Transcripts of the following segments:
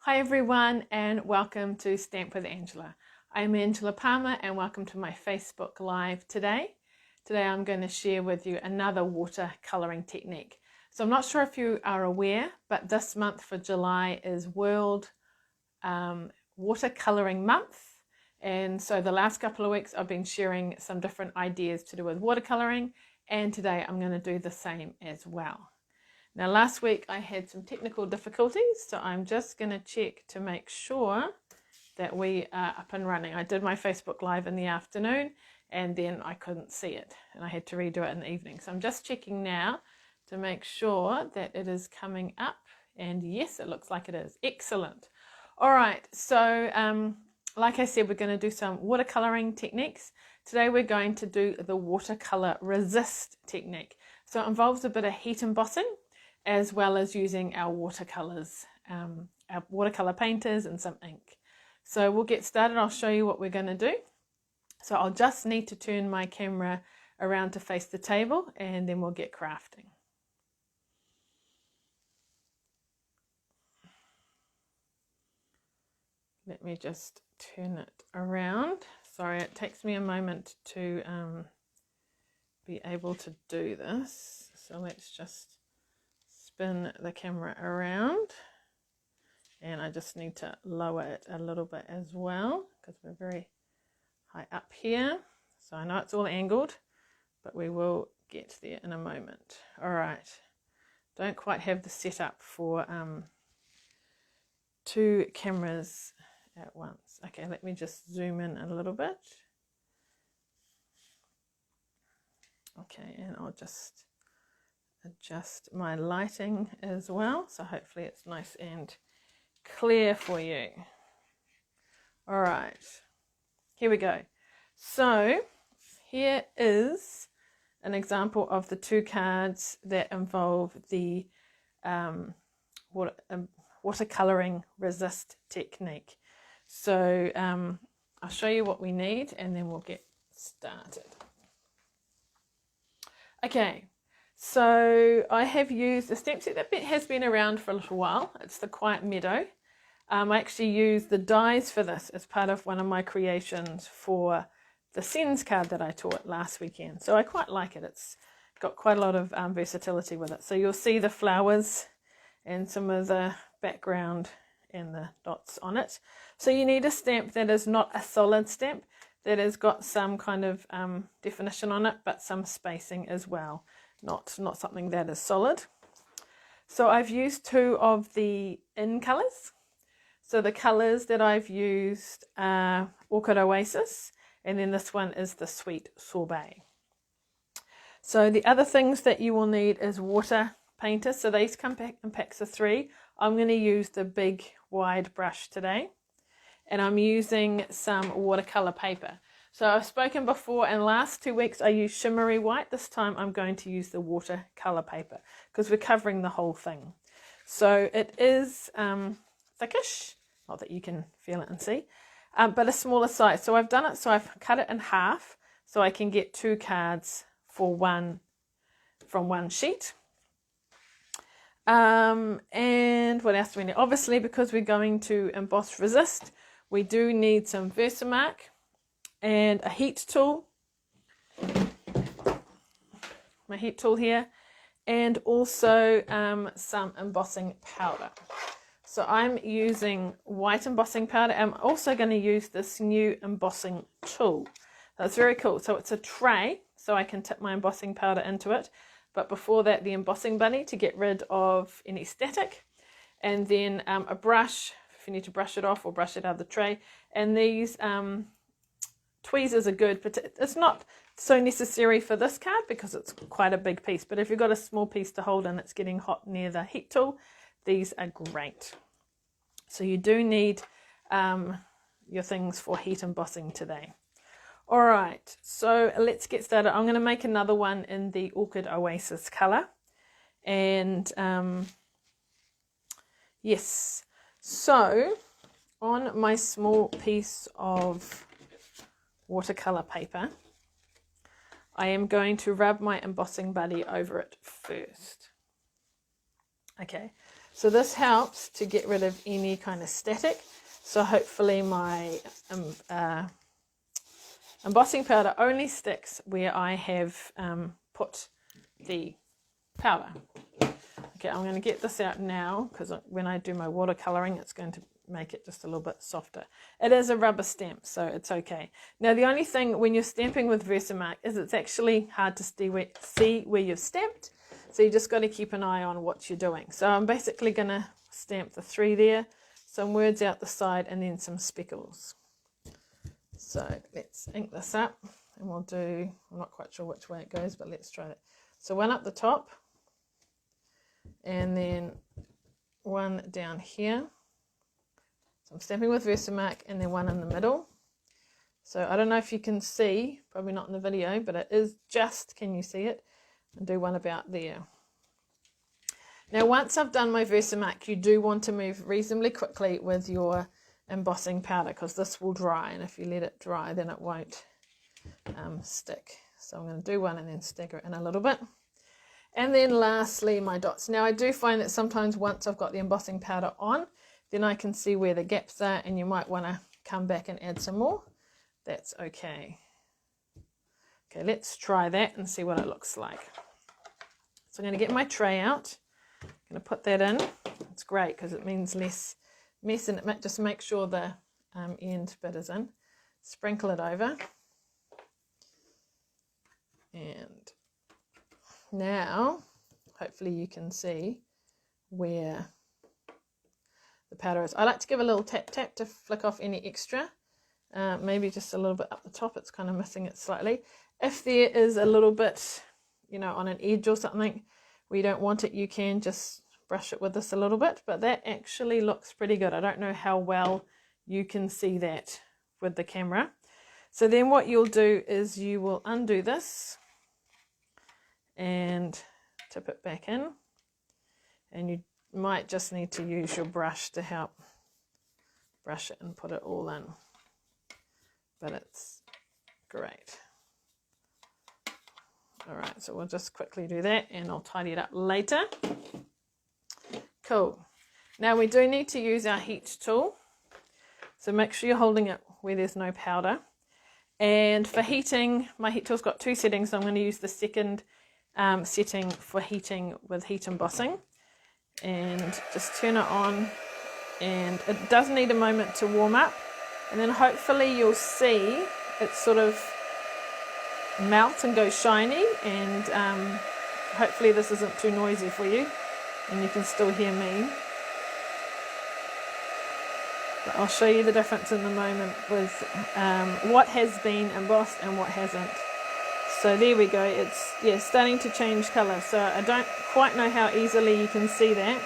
Hi everyone and welcome to Stamp with Angela. I'm Angela Palmer and welcome to my Facebook Live today. Today I'm going to share with you another watercolouring technique. So I'm not sure if you are aware, but this month for July is World Watercolouring Month. And so the last couple of weeks I've been sharing some different ideas to do with watercolouring, and today I'm going to do the same as well. Now last week I had some technical difficulties, so I'm just going to check to make sure that we are up and running. I did my Facebook Live in the afternoon and then I couldn't see it and I had to redo it in the evening. So I'm just checking now to make sure that it is coming up, and yes, it looks like it is. Excellent. All right, so like I said, we're going to do some watercolouring techniques. Today we're going to do the watercolour resist technique. So it involves a bit of heat embossing, as well as using our watercolours, our watercolour painters and some ink. So we'll get started. I'll show you what we're going to do. So I'll just need to turn my camera around to face the table and then we'll get crafting. Let me just turn it around. Sorry, it takes me a moment to be able to do this. So let's just spin the camera around, and I just need to lower it a little bit as well because we're very high up here. So I know it's all angled, but we will get there in a moment. All right, don't quite have the setup for two cameras at once. Okay, let me just zoom in a little bit. Okay, and I'll just adjust my lighting as well, so hopefully it's nice and clear for you. All right, here we go. So here is an example of the two cards that involve the watercolouring resist technique. So I'll show you what we need and then we'll get started. Okay, so I have used a stamp set that has been around for a little while. It's the Quiet Meadow. I actually used the dies for this as part of one of my creations for the Sens card that I taught last weekend. So I quite like it. It's got quite a lot of versatility with it. So you'll see the flowers and some of the background and the dots on it. So you need a stamp that is not a solid stamp, that has got some kind of definition on it, but some spacing as well. Not something that is solid. So I've used two of the in colours. So the colours that I've used are Orchid Oasis, and then this one is the Sweet Sorbet. So the other things that you will need is water painter. So these come in packs of 3. I'm going to use the big wide brush today, and I'm using some watercolour paper. So I've spoken before, in the last 2 weeks I used shimmery white. This time I'm going to use the watercolour paper because we're covering the whole thing. So it is thickish, not that you can feel it and see, but a smaller size. So I've done it, so I've cut it in half so I can get 2 cards from one sheet. And what else do we need? Obviously, because we're going to emboss resist, we do need some VersaMark and a heat tool, my heat tool here, and also some embossing powder. So I'm using white embossing powder. I'm also going to use this new embossing tool. That's very cool. So it's a tray, so I can tip my embossing powder into it. But before that, the embossing bunny to get rid of any static. And then a brush, if you need to brush it off or brush it out of the tray. And these tweezers are good, but it's not so necessary for this card because it's quite a big piece. But if you've got a small piece to hold and it's getting hot near the heat tool, these are great. So you do need your things for heat embossing today. All right, so let's get started. I'm going to make another one in the Orchid Oasis colour. And yes, so on my small piece of watercolour paper, I am going to rub my embossing buddy over it first. Okay, So this helps to get rid of any kind of static. So hopefully my embossing powder only sticks where I have put the powder. Okay, I'm going to get this out now because when I do my watercolouring, it's going to make it just a little bit softer. It is a rubber stamp, so it's okay. Now, the only thing when you're stamping with VersaMark is it's actually hard to see where you've stamped. So you just got to keep an eye on what you're doing. So I'm basically going to stamp the 3 there, some words out the side, and then some speckles. So let's ink this up, and we'll do, I'm not quite sure which way it goes, but let's try it. So one up the top, and then one down here. So I'm stamping with VersaMark, and then one in the middle. So I don't know if you can see, probably not in the video, but it is just, can you see it? And do one about there. Now once I've done my VersaMark, you do want to move reasonably quickly with your embossing powder because this will dry, and if you let it dry then it won't stick. So I'm going to do one and then stagger it in a little bit. And then lastly, my dots. Now I do find that sometimes once I've got the embossing powder on, then I can see where the gaps are, and you might want to come back and add some more. That's okay. Okay, let's try that and see what it looks like. So I'm going to get my tray out. I'm going to put that in. It's great because it means less mess, and it just make sure the end bit is in. Sprinkle it over. And now, hopefully you can see where the powder is. I like to give a little tap tap to flick off any extra. Maybe just a little bit up the top. It's kind of missing it slightly. If there is a little bit, you know, on an edge or something where you don't want it, you can just brush it with this a little bit. But that actually looks pretty good. I don't know how well you can see that with the camera. So then what you'll do is you will undo this and tip it back in, and you might just need to use your brush to help brush it and put it all in, but it's great. All right, so we'll just quickly do that and I'll tidy it up later. Cool. Now we do need to use our heat tool, so make sure you're holding it where there's no powder. And for heating, my heat tool's got 2 settings, so I'm going to use the second setting for heating with heat embossing, and just turn it on, and it does need a moment to warm up, and then hopefully you'll see it sort of melt and go shiny, and hopefully this isn't too noisy for you and you can still hear me. But I'll show you the difference in the moment with what has been embossed and what hasn't. So there we go, it's starting to change colour, so I don't quite know how easily you can see that.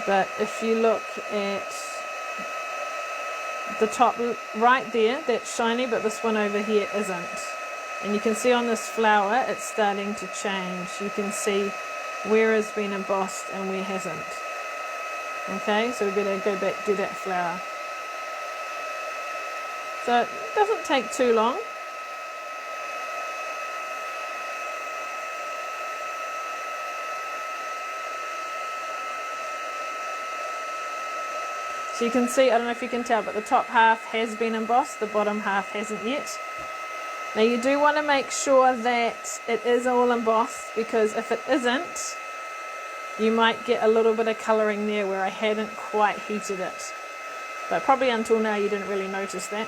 But if you look at the top right there, that's shiny, but this one over here isn't. And you can see on this flower, it's starting to change. You can see where has been embossed and where hasn't. Okay, so we better go back to that flower. So it doesn't take too long. So you can see, I don't know if you can tell, but the top half has been embossed, the bottom half hasn't yet. Now you do want to make sure that it is all embossed, because if it isn't, you might get a little bit of colouring there where I hadn't quite heated it. But probably until now you didn't really notice that.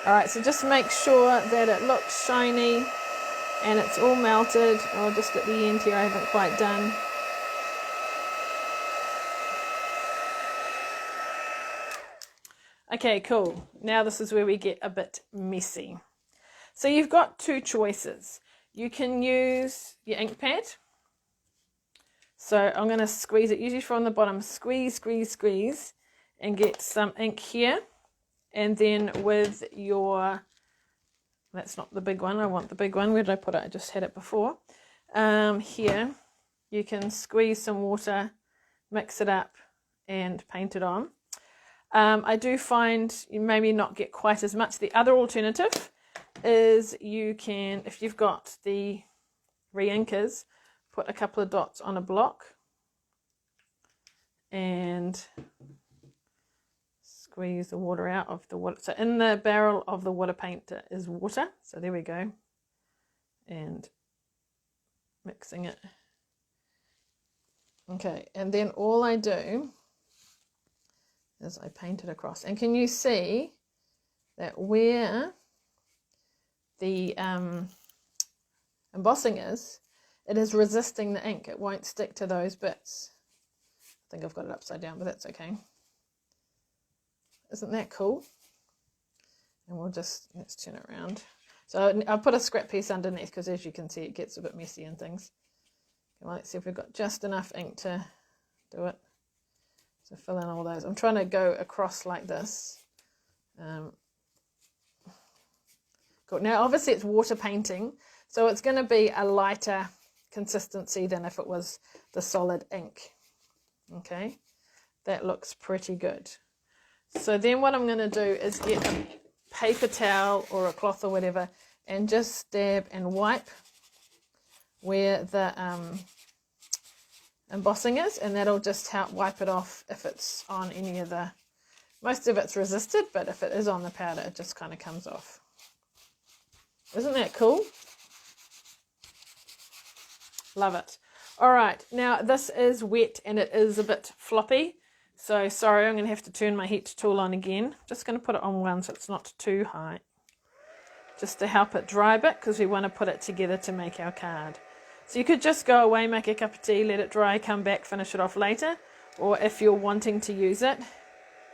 Alright, so just make sure that it looks shiny and it's all melted. Oh, just at the end here I haven't quite done. Okay, cool. Now this is where we get a bit messy. So you've got 2 choices. You can use your ink pad. So I'm going to squeeze it, usually from the bottom, squeeze, squeeze, squeeze, and get some ink here. And then with your, that's not the big one, I want the big one. Where did I put it? I just had it before. Here, you can squeeze some water, mix it up and paint it on. I do find you maybe not get quite as much. The other alternative is you can, if you've got the re-inkers, put a couple of dots on a block and squeeze the water out of the water. So in the barrel of the water painter is water. So there we go. And mixing it. Okay, and then all I do is I paint it across. And can you see that where the embossing is, it is resisting the ink. It won't stick to those bits. I think I've got it upside down, but that's okay. Isn't that cool? And we'll just, let's turn it around. So I'll put a scrap piece underneath because as you can see it gets a bit messy and things. Okay, well, let's see if we've got just enough ink to do it. So fill in all those. I'm trying to go across like this. Cool. Now obviously it's water painting, so it's going to be a lighter consistency than if it was the solid ink. Okay, that looks pretty good. So then what I'm going to do is get a paper towel or a cloth or whatever and just dab and wipe where the embossing is, and that'll just help wipe it off if it's on any of the, most of it's resisted, but if it is on the powder it just kind of comes off. Isn't that cool? Love it. All right, now this is wet and it is a bit floppy, so sorry, I'm going to have to turn my heat tool on again. Just going to put it on one so it's not too high, just to help it dry a bit because we want to put it together to make our card. So you could just go away, make a cup of tea, let it dry, come back, finish it off later, or if you're wanting to use it,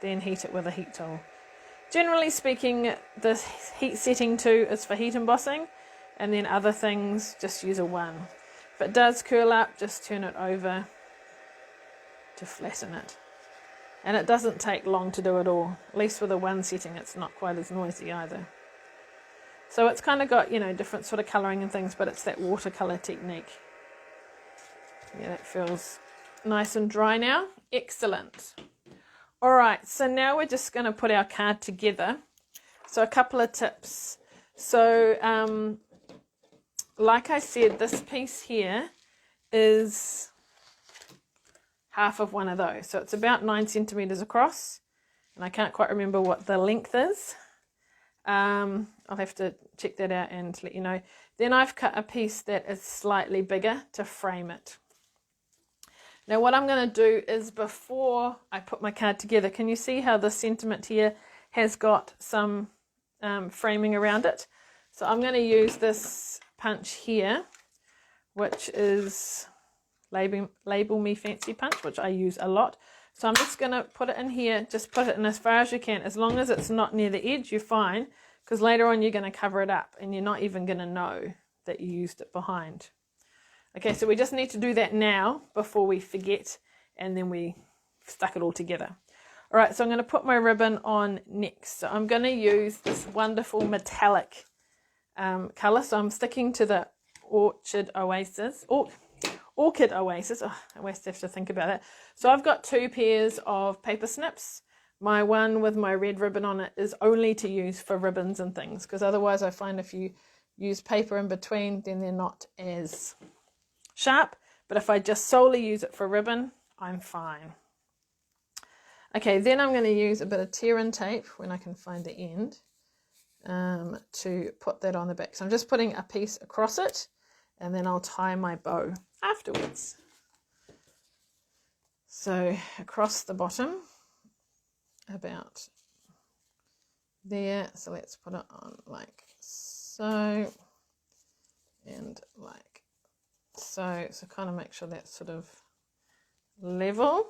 then heat it with a heat tool. Generally speaking, the heat setting 2 is for heat embossing, and then other things just use a 1. If it does curl up, just turn it over to flatten it. And it doesn't take long to do it all. At least with a 1 setting, it's not quite as noisy either. So it's kind of got, you know, different sort of colouring and things, but it's that watercolour technique. Yeah, that feels nice and dry now. Excellent. All right, so now we're just going to put our card together. So a couple of tips. So like I said, this piece here is half of one of those. So it's about 9 centimetres across, and I can't quite remember what the length is. I'll have to check that out and let you know. Then I've cut a piece that is slightly bigger to frame it. Now what I'm going to do is, before I put my card together, can you see how the sentiment here has got some framing around it? So I'm going to use this punch here, which is Label Me Fancy punch, which I use a lot. So I'm just going to put it in here, just put it in as far as you can. As long as it's not near the edge, you're fine, because later on you're going to cover it up and you're not even going to know that you used it behind. Okay, so we just need to do that now before we forget, and then we stuck it all together. All right, so I'm going to put my ribbon on next. So I'm going to use this wonderful metallic colour. So I'm sticking to the Orchid Oasis. Orchid Oasis. Oh, I always have to think about it. So I've got 2 pairs of paper snips. My one with my red ribbon on it is only to use for ribbons and things, because otherwise I find if you use paper in between, then they're not as sharp. But if I just solely use it for ribbon, I'm fine. Okay, then I'm going to use a bit of tear and tape when I can find the end to put that on the back. So I'm just putting a piece across it, and then I'll tie my bow afterwards. So across the bottom, about there. So let's put it on like so, and like so. So kind of make sure that's sort of level.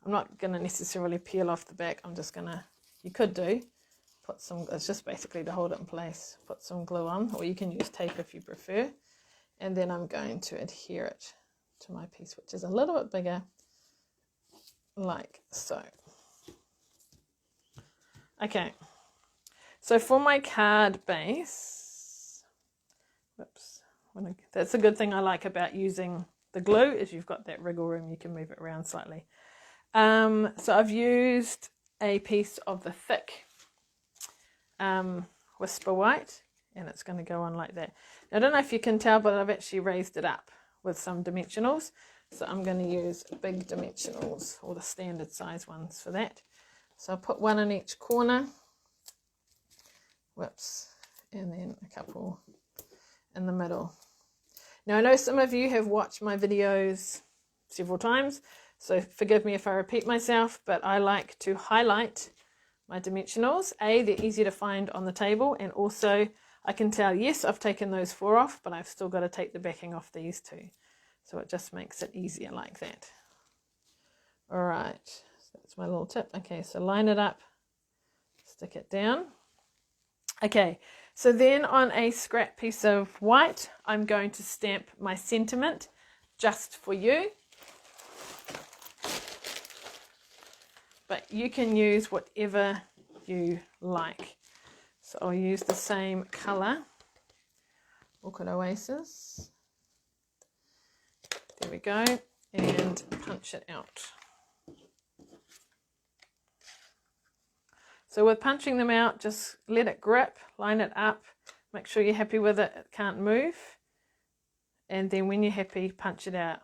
I'm not going to necessarily peel off the back. I'm just going to, you could do, put some, it's just basically to hold it in place, put some glue on, or you can use tape if you prefer. And then I'm going to adhere it to my piece, which is a little bit bigger, like so. Okay, so for my card base, whoops, that's a good thing I like about using the glue is you've got that wriggle room, you can move it around slightly. So I've used a piece of the thick Whisper White, and it's going to go on like that. Now, I don't know if you can tell, but I've actually raised it up with some dimensionals. So I'm going to use big dimensionals, or the standard size ones for that. So I'll put one in each corner. Whoops. And then a couple in the middle. Now, I know some of you have watched my videos several times, so forgive me if I repeat myself, but I like to highlight my dimensionals. They're easy to find on the table, and also I can tell, yes, I've taken those 4 off, but I've still got to take the backing off these 2. So it just makes it easier like that. All right, so that's my little tip. Okay, so line it up, stick it down. Okay, so then on a scrap piece of white, I'm going to stamp my sentiment, just for you. But you can use whatever you like. So I'll use the same colour, Orchid Oasis. There we go, and punch it out. So with punching them out, just let it grip, line it up, make sure you're happy with it, it can't move. And then when you're happy, punch it out.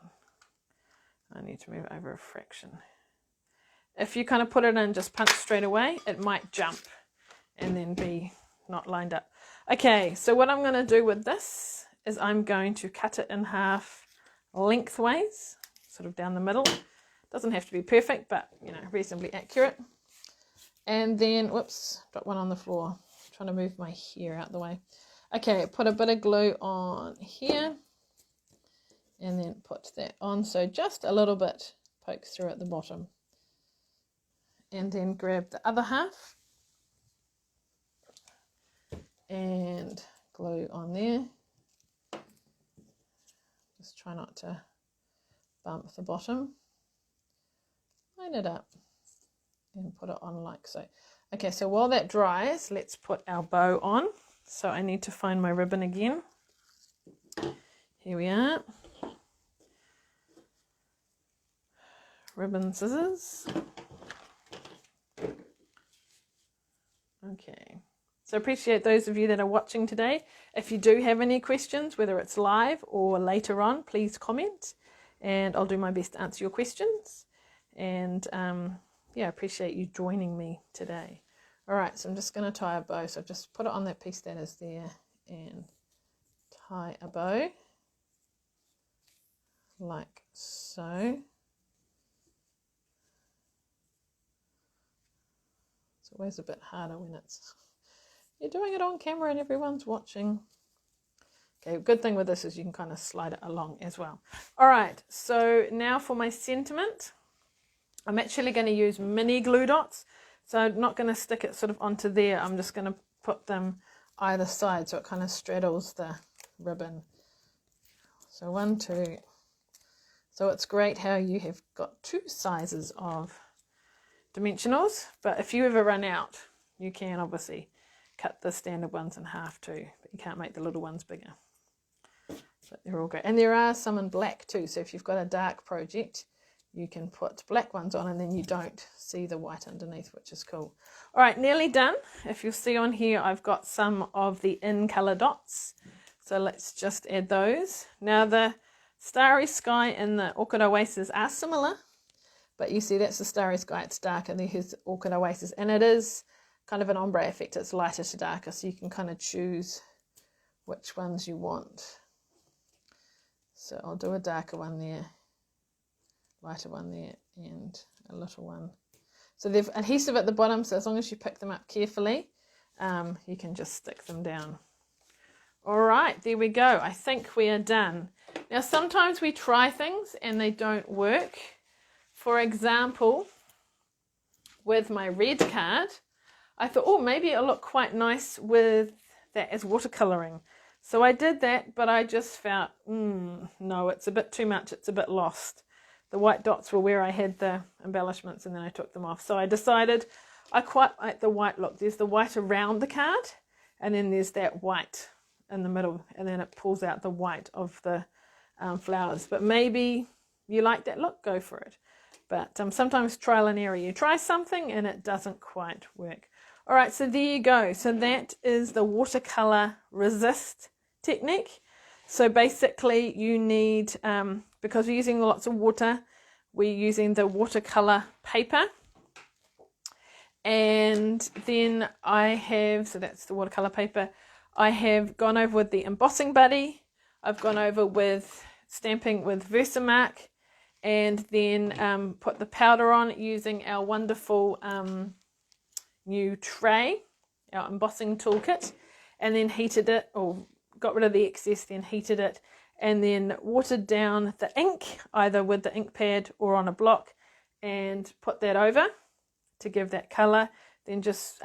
I need to move it over a fraction. If you kind of put it in, just punch straight away, it might jump and then be not lined up. Okay, so what I'm going to do with this is I'm going to cut it in half lengthways, sort of down the middle. Doesn't have to be perfect, but you know, reasonably accurate. And then, whoops, got one on the floor. I'm trying to move my hair out the way. Okay, put a bit of glue on here, and then put that on. So just a little bit pokes through at the bottom. And then grab the other half and glue on there. Just try not to bump the bottom. Line it up and put it on like so. Okay, so while that dries, let's put our bow on. So I need to find my ribbon again. Here we are. Ribbon, scissors. Okay, so appreciate those of you that are watching today. If you do have any questions, whether it's live or later on, please comment and I'll do my best to answer your questions. And yeah, appreciate you joining me today. All right, so I'm just going to tie a bow. So just put it on that piece that is there and tie a bow like so. It's always a bit harder when you're doing it on camera and everyone's watching. Okay, good thing with this is you can kind of slide it along as well. All right, so now for my sentiment. I'm actually going to use mini glue dots. So I'm not going to stick it sort of onto there. I'm just going to put them either side so it kind of straddles the ribbon. So 1, 2. So it's great how you have got 2 sizes of dimensionals, but if you ever run out, you can obviously cut the standard ones in half too, but you can't make the little ones bigger. But they're all great. And there are some in black too, so if you've got a dark project, you can put black ones on and then you don't see the white underneath, which is cool. All right, nearly done. If you'll see on here, I've got some of the in color dots. So let's just add those. Now the Starry Sky and the Orchid Oasis are similar, but you see that's the Starry Sky, it's darker, and here's Orchid Oasis, and it is kind of an ombre effect, it's lighter to darker, so you can kind of choose which ones you want. So I'll do a darker one there, lighter one there, and a little one. So they've adhesive at the bottom, so as long as you pick them up carefully, you can just stick them down. All right, there we go. I think we are done. Now, sometimes we try things and they don't work. For example, with my red card, I thought, oh, maybe it'll look quite nice with that as watercolouring. So I did that, but I just felt, no, it's a bit too much. It's a bit lost. The white dots were where I had the embellishments and then I took them off. So I decided I quite like the white look. There's the white around the card and then there's that white in the middle, and then it pulls out the white of the flowers. But maybe you like that look, go for it. But sometimes trial and error. You try something and it doesn't quite work. All right, so there you go. So that is the watercolor resist technique. So basically you need, because we're using lots of water, we're using the watercolor paper. And then I have, so that's the watercolor paper. I have gone over with the embossing buddy. I've gone over with stamping with VersaMark, and then put the powder on using our wonderful new tray, our embossing toolkit, and then heated it, or got rid of the excess, then heated it, and then watered down the ink, either with the ink pad or on a block, and put that over to give that color. Then just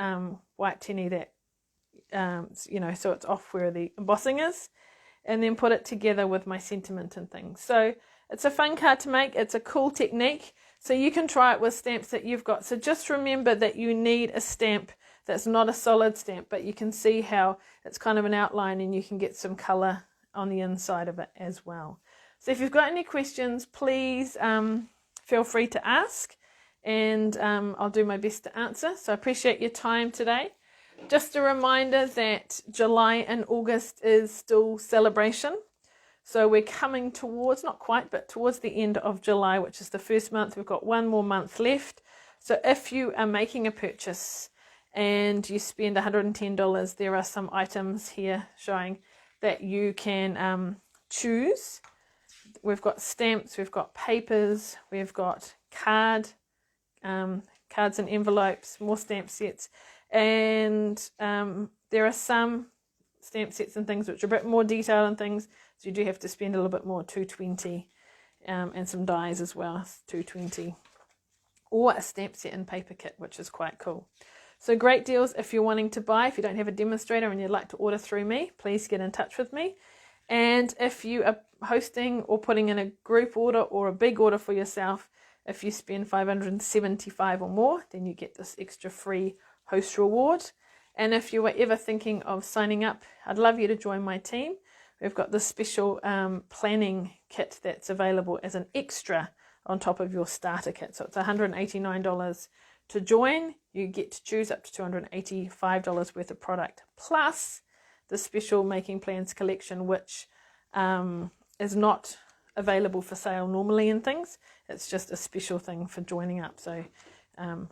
white tinny that, you know, so it's off where the embossing is, and then put it together with my sentiment and things. So it's a fun card to make. It's a cool technique. So you can try it with stamps that you've got. So just remember that you need a stamp that's not a solid stamp, but you can see how it's kind of an outline and you can get some color on the inside of it as well. So if you've got any questions, please feel free to ask, and I'll do my best to answer. So I appreciate your time today. Just a reminder that July and August is still celebration. So we're coming towards, not quite, but towards the end of July, which is the first month. We've got one more month left. So if you are making a purchase and you spend $110, there are some items here showing that you can choose. We've got stamps, we've got papers, we've got cards and envelopes, more stamp sets, and there are some stamp sets and things which are a bit more detailed and things, so you do have to spend a little bit more, $220, and some dies as well, $220, or a stamp set and paper kit, which is quite cool. So great deals if you're wanting to buy. If you don't have a demonstrator and you'd like to order through me, please get in touch with me. And if you are hosting or putting in a group order or a big order for yourself, if you spend $575 or more, then you get this extra free host reward. And if you were ever thinking of signing up, I'd love you to join my team. We've got this special planning kit that's available as an extra on top of your starter kit. So it's $189 to join. You get to choose up to $285 worth of product, plus the special Making Plans collection, which is not available for sale normally in things. It's just a special thing for joining up. So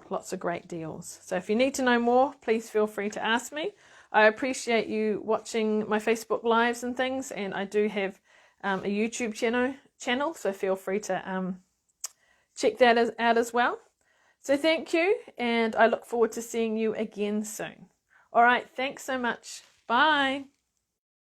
lots of great deals. So if you need to know more, please feel free to ask me. I appreciate you watching my Facebook lives and things, and I do have a YouTube channel, so feel free to check that out as well. So thank you, and I look forward to seeing you again soon. All right, thanks so much. Bye.